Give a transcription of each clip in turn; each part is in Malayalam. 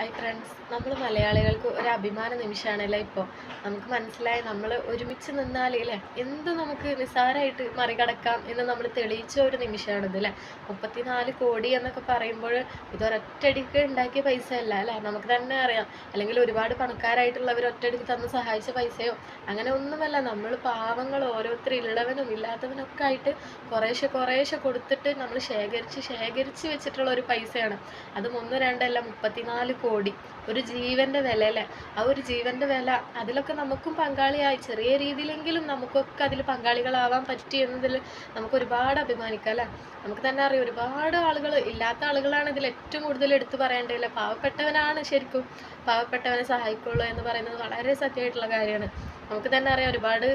ഹായ് ഫ്രണ്ട്സ്, നമ്മൾ മലയാളികൾക്ക് ഒരു അഭിമാന നിമിഷമാണല്ലേ ഇപ്പോൾ. നമുക്ക് മനസ്സിലായി നമ്മൾ ഒരുമിച്ച് നിന്നാൽ അല്ലേ എന്ത് നമുക്ക് നിസ്സാരമായിട്ട് മറികടക്കാം എന്ന് നമ്മൾ തെളിയിച്ച ഒരു നിമിഷമാണിത് അല്ലേ. 34 കോടി എന്നൊക്കെ പറയുമ്പോൾ ഇതൊരൊറ്റയടിക്ക് ഉണ്ടാക്കിയ പൈസ അല്ല അല്ലേ, നമുക്ക് തന്നെ അറിയാം. അല്ലെങ്കിൽ ഒരുപാട് പണക്കാരായിട്ടുള്ളവർ ഒറ്റയടിക്ക് തന്ന് സഹായിച്ച പൈസയോ അങ്ങനെ ഒന്നുമല്ല. നമ്മൾ പാവങ്ങൾ ഓരോരുത്തർ ഉള്ളവനും ഇല്ലാത്തവനൊക്കെ ആയിട്ട് കുറേശ്ശെ കുറേശ്ശെ കൊടുത്തിട്ട് നമ്മൾ ശേഖരിച്ച് വെച്ചിട്ടുള്ള ഒരു പൈസയാണ്. അതും 1, 2 അല്ല, 34 കോടി. ഒരു ജീവന്റെ വില അല്ലേ. ആ ഒരു ജീവന്റെ വില അതിലൊക്കെ നമുക്കും പങ്കാളിയായി, ചെറിയ രീതിയിലെങ്കിലും നമുക്കൊക്കെ അതിൽ പങ്കാളികളാവാൻ പറ്റി എന്നതിൽ നമുക്ക് ഒരുപാട് അഭിമാനിക്കാം അല്ലേ. നമുക്ക് തന്നെ അറിയാം, ഒരുപാട് ആളുകൾ, ഇല്ലാത്ത ആളുകളാണ് ഇതിൽ ഏറ്റവും കൂടുതൽ എടുത്തു പറയേണ്ടതില്ല. പാവപ്പെട്ടവനാണ് ശരിക്കും പാവപ്പെട്ടവനെ സഹായിക്കുള്ളൂ എന്ന് പറയുന്നത് വളരെ സത്യമായിട്ടുള്ള കാര്യമാണ്. നമുക്ക് തന്നെ അറിയാം, ഒരുപാട്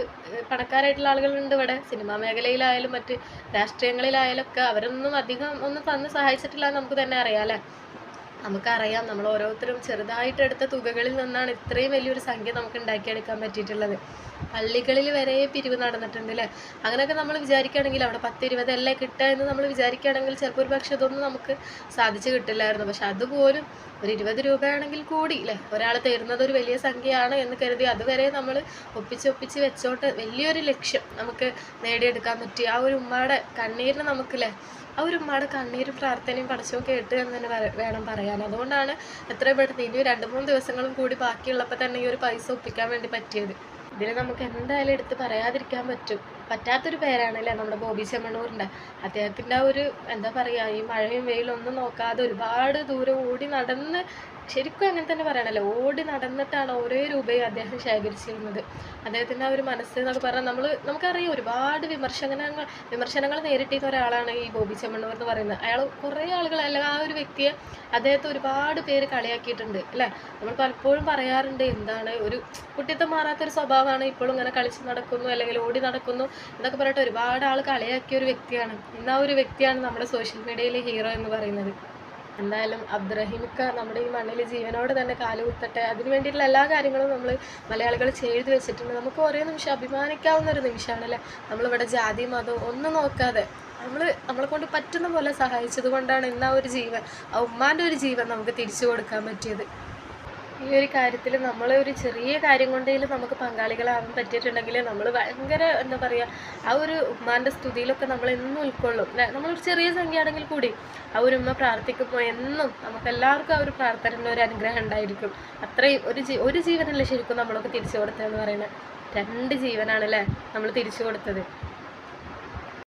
പണക്കാരായിട്ടുള്ള ആളുകളുണ്ട് ഇവിടെ. സിനിമാ മേഖലയിലായാലും മറ്റ് രാഷ്ട്രീയങ്ങളിലായാലും ഒക്കെ അവരൊന്നും അധികം ഒന്നും തന്ന് സഹായിച്ചിട്ടില്ല എന്ന് നമുക്ക് തന്നെ അറിയാം അല്ലേ. നമുക്കറിയാം, നമ്മൾ ഓരോരുത്തരും ചെറുതായിട്ട് എടുത്ത തുകകളിൽ നിന്നാണ് ഇത്രയും വലിയൊരു സംഖ്യ നമുക്ക് ഉണ്ടാക്കിയെടുക്കാൻ പറ്റിയിട്ടുള്ളത്. പള്ളികളിൽ വരെ പിരിവ് നടന്നിട്ടുണ്ട് അല്ലേ. അങ്ങനെയൊക്കെ നമ്മൾ വിചാരിക്കുകയാണെങ്കിൽ അവിടെ 10, 20 അല്ലേ കിട്ടുക എന്ന് നമ്മൾ വിചാരിക്കുകയാണെങ്കിൽ ചിലപ്പോൾ ഒരു പക്ഷെ അതൊന്നും നമുക്ക് സാധിച്ചു കിട്ടില്ലായിരുന്നു. പക്ഷെ അതുപോലും ഒരു 20 രൂപയാണെങ്കിൽ കൂടി അല്ലേ, ഒരാൾ തരുന്നത് ഒരു വലിയ സംഖ്യയാണ് എന്ന് കരുതി അതുവരെ നമ്മൾ ഒപ്പിച്ച് വെച്ചോട്ട് വലിയൊരു ലക്ഷ്യം നമുക്ക് നേടിയെടുക്കാൻ പറ്റി. ആ ഒരു ഉമ്മയുടെ കണ്ണീരിന് നമുക്കില്ലേ, ആ ഒരു ഉമ്മയുടെ കണ്ണീരും പ്രാർത്ഥനയും പടച്ചവും കേട്ട് എന്ന് തന്നെ വേണം പറയാൻ. അതുകൊണ്ടാണ് എത്രയും പെട്ടെന്ന് ഇനി 2-3 ദിവസങ്ങളും കൂടി ബാക്കിയുള്ളപ്പോൾ തന്നെ ഈ ഒരു പൈസ ഒപ്പിക്കാൻ വേണ്ടി പറ്റിയത്. ഇതിൽ നമുക്ക് എന്തായാലും എടുത്ത് പറയാതിരിക്കാൻ പറ്റാത്തൊരു പേരാണല്ലേ നമ്മുടെ ബോബി ചെമ്മണ്ണൂരിൻ്റെ. അദ്ദേഹത്തിൻ്റെ ആ ഒരു എന്താ പറയുക, ഈ മഴയും വെയിലും ഒന്നും നോക്കാതെ ഒരുപാട് ദൂരം ഓടി നടന്ന്, ശരിക്കും അങ്ങനെ തന്നെ പറയണല്ലോ, ഓടി നടന്നിട്ടാണ് ഓരോ രൂപയും അദ്ദേഹം ശേഖരിച്ചിരുന്നത്. അദ്ദേഹത്തിൻ്റെ ആ ഒരു മനസ്സ് എന്നൊക്കെ പറഞ്ഞാൽ നമുക്കറിയാം, ഒരുപാട് വിമർശനങ്ങൾ നേരിട്ടിരുന്ന ഒരാളാണ് ഈ ബോബി ചെമ്മണ്ണൂർ എന്ന് പറയുന്നത്. അയാൾ കുറേ ആളുകൾ, അല്ലെങ്കിൽ ആ ഒരു വ്യക്തിയെ, അദ്ദേഹത്തെ ഒരുപാട് പേര് കളിയാക്കിയിട്ടുണ്ട് അല്ലേ. നമ്മൾ പലപ്പോഴും പറയാറുണ്ട്, എന്താണ് ഒരു കുട്ടിത്തം മാറാത്തൊരു സ്വഭാവമാണ്, ഇപ്പോഴും ഇങ്ങനെ കളിച്ച് നടക്കുന്നു അല്ലെങ്കിൽ ഓടി നടക്കുന്നു എന്നൊക്കെ പറഞ്ഞിട്ട് ഒരുപാട് ആൾ കളിയാക്കിയ ഒരു വ്യക്തിയാണ്. ഇന്ന് ആ ഒരു വ്യക്തിയാണ് നമ്മുടെ സോഷ്യൽ മീഡിയയിലെ ഹീറോ എന്ന് പറയുന്നത്. എന്തായാലും അബ്ദുറഹീമിക്ക നമ്മുടെ ഈ മണ്ണിൽ ജീവനോട് തന്നെ കാലുകുത്തട്ടെ. അതിന് വേണ്ടിയിട്ടുള്ള എല്ലാ കാര്യങ്ങളും നമ്മൾ മലയാളികൾ ചെയ്തു വെച്ചിട്ടുണ്ട്. നമുക്ക് ഓരോ നിമിഷം അഭിമാനിക്കാവുന്ന ഒരു നിമിഷമാണ് അല്ലേ. നമ്മളിവിടെ ജാതി മതവും ഒന്നും നോക്കാതെ നമ്മളെ കൊണ്ട് പറ്റുന്ന പോലെ സഹായിച്ചത് കൊണ്ടാണ് ഇന്ന് ആ ഒരു ജീവൻ, ആ ഉമ്മാൻ്റെ ഒരു ജീവൻ നമുക്ക് തിരിച്ചു കൊടുക്കാൻ പറ്റിയത്. ഈ ഒരു കാര്യത്തിൽ നമ്മൾ ഒരു ചെറിയ കാര്യം കൊണ്ടേലും നമുക്ക് പങ്കാളികളാവാൻ പറ്റിയിട്ടുണ്ടെങ്കിൽ നമ്മൾ ഭയങ്കര എന്താ പറയുക, ആ ഒരു ഉമ്മാൻ്റെ സ്തുതിയിലൊക്കെ നമ്മൾ എന്നും ഉൾക്കൊള്ളും. നമ്മളൊരു ചെറിയ സംഖ്യ ആണെങ്കിൽ കൂടി ആ ഒരു ഉമ്മ പ്രാർത്ഥിക്കുമ്പോൾ എന്നും നമുക്കെല്ലാവർക്കും ആ ഒരു പ്രാർത്ഥനയുടെ ഒരു അനുഗ്രഹം ഉണ്ടായിരിക്കും. അത്രയും ഒരു ജീവനല്ലേ ശരിക്കും നമ്മളൊക്കെ തിരിച്ചു കൊടുത്തതെന്ന് പറയുന്നത്. 2 ജീവനാണല്ലേ നമ്മൾ തിരിച്ചു കൊടുത്തത്.